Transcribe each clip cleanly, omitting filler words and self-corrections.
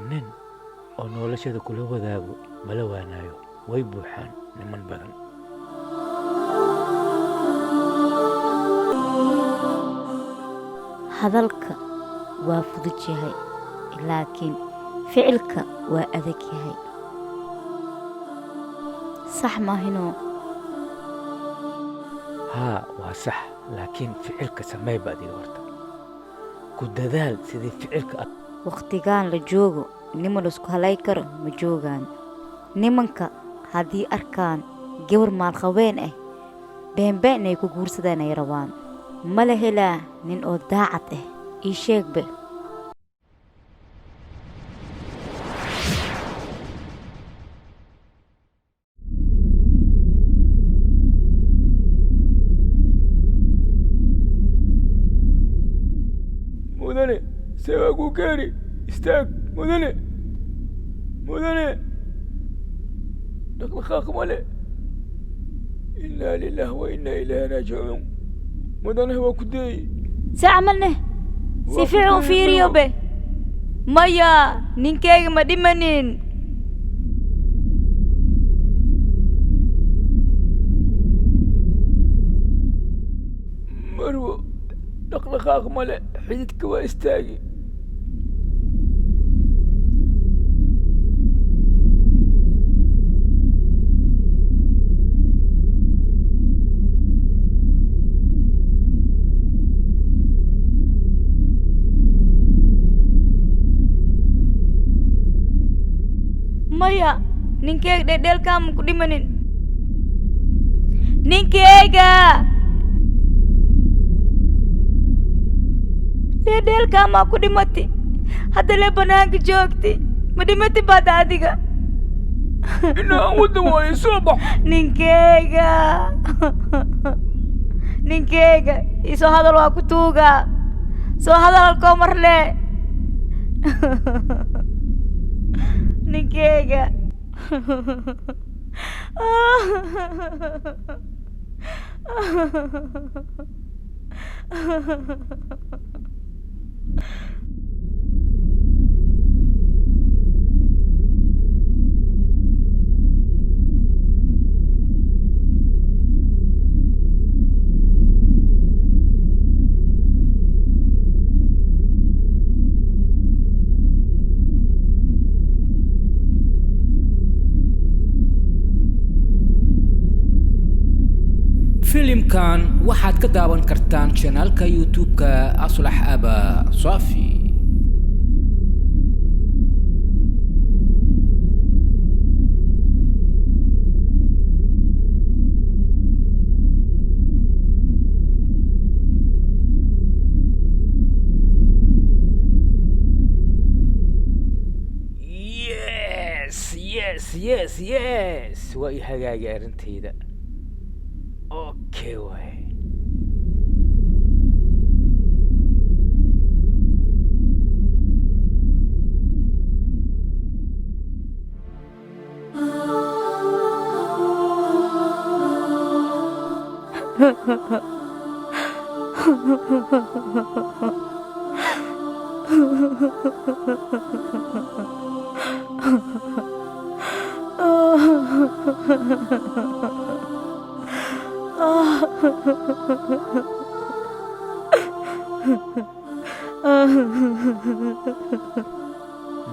nin oo noloshada kula wadaago mala waanaayo way buuxaan niman badan. hadalka waa fudud yahay laakiin ficilka waa adag yahay. sax maahinoo haa waa sax, laakiin ficilka samee ba adiga horta. ku dadaal sidii ficilka waqtigaan la joogo niman laisku halay karo ma joogaan. nimanka haddii arkaan gabar maalqabeen ah beenbeen inay ku guursadaan ay rabaan. ma la helaa nin oo daacad ah ii sheegbe. mudane seebaa kuu keeni istaag mudane dhaqdhaqaaq male. inaa lilah wa inaa ilaahi raajicuun. mudane waa ku deeyi si camalne si fiican u fiiriyo be. maya ninkeyga ma dhimanin. marwo dhaqdhaqaaq male, xididka waa istaagi. maya ninkeyga dhedheelkaama ku dhimanin. ninkeyga dhedheelkaamaa ku dhimati. hadda lee banaanka joogti ma dhimati baad adiga. inaan wadda waayo soo bax. ninkeyga isoo hadal waa ku tuugaa. soo hadal halkoo marle. ninkeyga filimkan waxaad ka daawan kartaan channelka YouTube-ka Aslax Aba Safi. yes waa i hagaagay arrintayda. okay way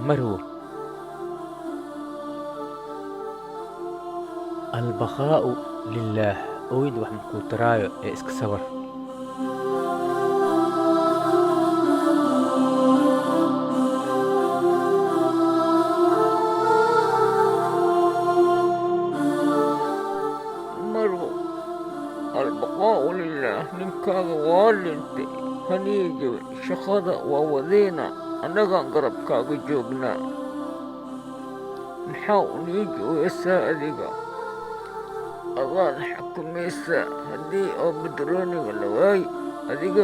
marwo albaqaa'u lillaah ooyda wax makuu taraayo ee iska sabar. marwo albaqaa'u lillaah ninkaaga waa dhintay haniijo shaqada waa wadeena annagaan garabkaaga joognaa. maxaa unii joogasaa adiga adaan xakamaysa haddii oo badrooniga la waayo adiga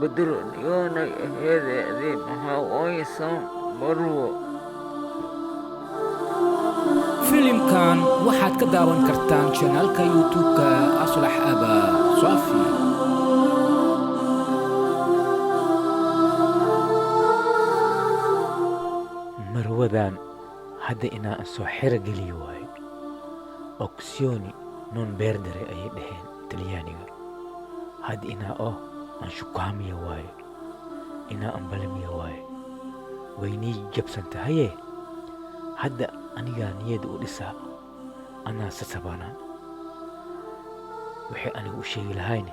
badrooniyoonay aheedee adii maxaa waayasaan marwo. filimkan waxaad ka daawan kartaan channelka YouTube-ka Aslax Aba Safi. marwadan hadda inaa aan soo xero geliyo waayo. Opzioni non perdere ayay dhaheen talyaaniga. hadda inaa aan shukaamiya waayo, inaa aan balamiya waayo. waynii jabsan tahaye hadda anigaa niyada u dhisaa, anaa sasabanaa. waxay anigu u sheegi lahayne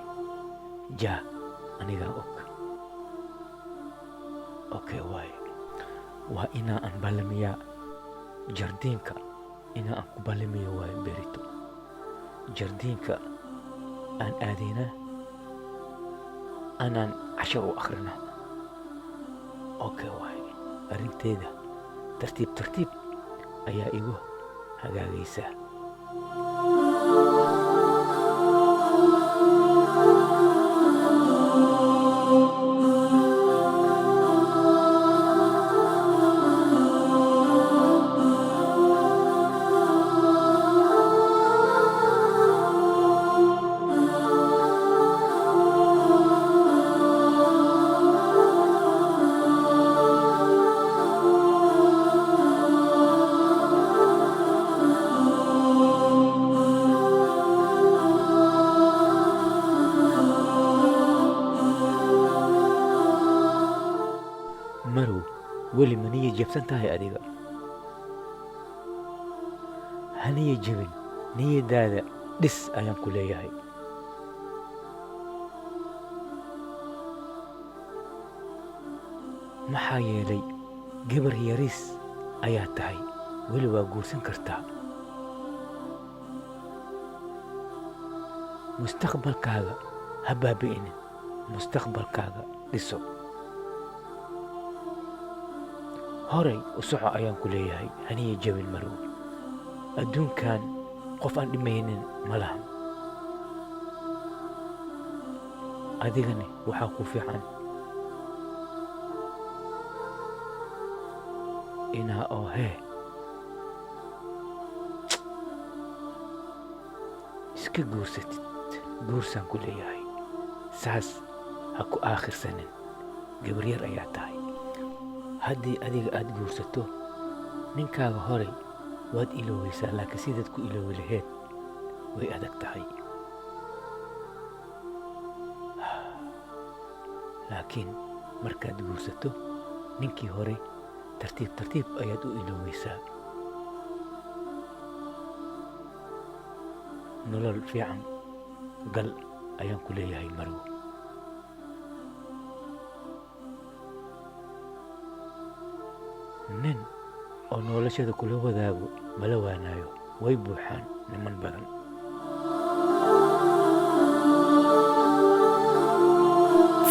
jaa anigaa og. okay waayo, waa inaa aan balamiyaa jardiinka, inaa aan ku balamiyo waayo berito. jardiinka aan aadaynaa, anaan cashar u akrinaa. okay waayo, arrinteeda tartiib tartiib ayaa igu hagaagaysaa. marow, weli ma niya jabsan tahay adiga? ha niya jabin, niyadaada dhis ayaan ku leeyahay. maxaa yeelay gabar yariis ayaa tahay, weli waa guursan kartaa. mustaqbalkaaga ha baabi'inin, mustaqbalkaaga dhiso. horay u soco ayaan ku leeyahay, haniya jabin marow. adduunkan qof aan dhimaynin ma lahan. adigani waxaa ku fiican inaa iska guursatid. guursaan ku leeyahay, saas ha ku aakhirsanin. gabar yar ayaa tahay. haddii adiga aad guursato, ninkaaga horay waad iloweysaa, laakiin sidaad ku iloowi laheed way adag tahay. laakiin markaad guursato ninkii hore, tartiib tartiib ayaad u iloweysaa. nolol fiican gal ayaan ku leeyahay marow. nin oo noloshada kula wadaago mala waanaayo, way buuxaan niman badan.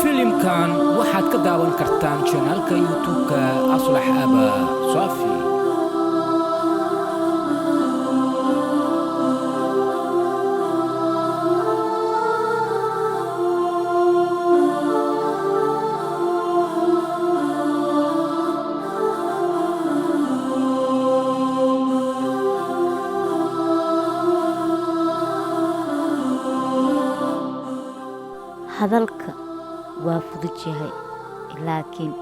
filimkan waxaad ka daawan kartaan channelka youtube-ka aslax aba saafi. hadalka waa fudud yahay, laakiin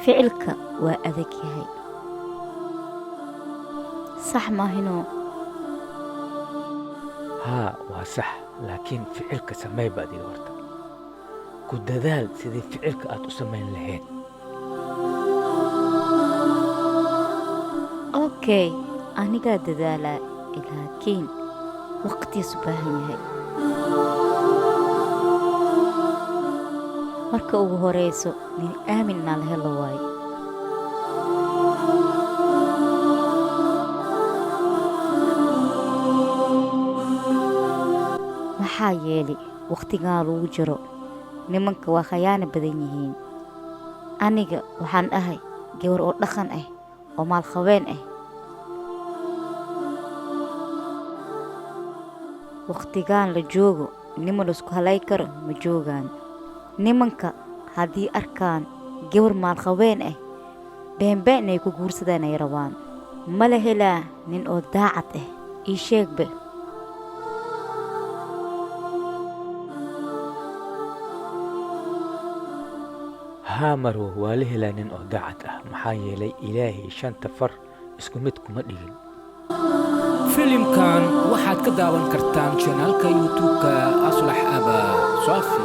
ficilka waa adag yahay. sax maahinoo? haa, waa sax, laakiin ficilka samey baad iga horta. ku dadaal sidii ficilka aad u samayn lahayd. okay, anigaa dadaalaa, laakiin waqtigiisu baahan yahay. marka ugu horeyso nin aamin inaa la helo waayo. maxaa yeeli waqtigaa lagu jiro nimanka waa khayaano badan yihiin. aniga waxaan ahay gabar oo dhaqan ah oo maalqabeen ah. waqtigaan la joogo niman laisku halay karo ma joogaan. nimanka haddii arkaan gabar maalqabeen ah, beenbeen ay ku guursadaan ay rabaan. ma la helaa nin oo daacad ah? ii sheegbe. haa marwo waa la helaa nin oo daacad ah maxaa yeelay ilaahay shanta far isku mid kuma dhigin. filimkan waxaad ka daawan kartaan channelka youtube-ka aslax aba saafi.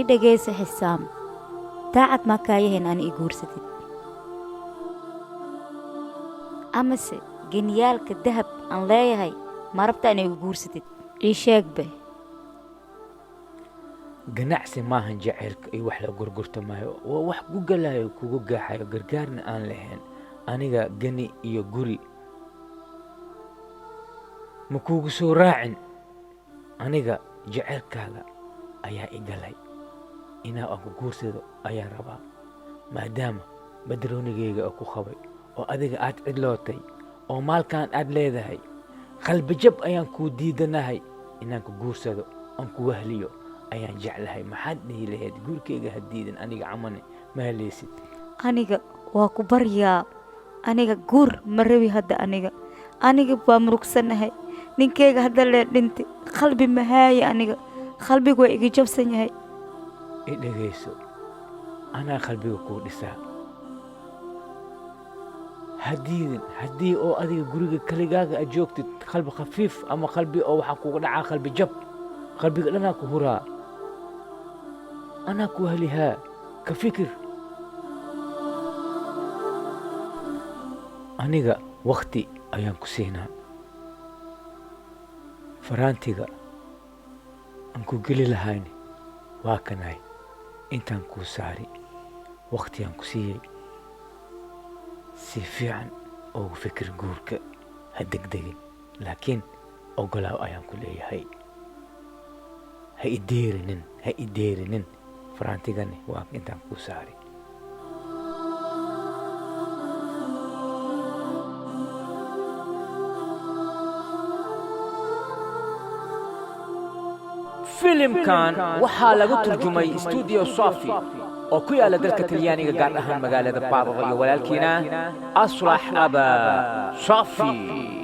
i dhegaysa xisaam daacad maa kaayahayn aan i guursatid amase geniyaalka dahab aan leeyahay ma rabta inay igu guursatid ii sheegbe. ganacsi maahan jacaylka iyo wax la gurgurta maayo waa wax gugalayo kugu gaaxayo gargaarna aan lahayn. aniga gani iyo guri ma kuugu soo raacin. aniga jacaylkaaga ayaa i galay inaa aan ku guursado ayaan rabaa maadaama badroonigayga oo ku qabay oo adiga aad cidlootay oo maalkan aad leedahay qalbijab ayaan kuu diidanahay inaan ku guursado aan ku wahliyo ayaan jeclahay. maxaad dhihi lahayd guurkayga ha diidan aniga camane ma helaysid. aniga waa ku baryaa aniga guur ma rabi hadda aniga waa murugsanahay ninkeyga hadda lee dhintay qalbi mahaaye aniga qalbigu waa iga jabsan yahay. i dhegayso anaa qalbiga kuu dhisaa haddii oo adiga guriga kaligaaga aad joogtid qalbi khafiif ama qalbi oo waxaa kuga dhacaa qalbi jab qalbiga dhanaa ku huraa anaa ku helihaa ka fikir. aniga wakhti ayaan ku siinaa faraantiga aan ku geli lahayni waa kanay intaan kuu saari wakhtigaan ku siiyey si fiican ugu fikir guurka ha degdegin laakiin ogolaaw ayaan ku leeyahay. ha i deerinin faraantigani waa intaan kuu saari. filimkan waxaa lagu turjumay studio Safi oo ku yaala dalka Talyaaniga gaar ahaan magaalada Padova iyo walaalkiina Aslax Aba Safi.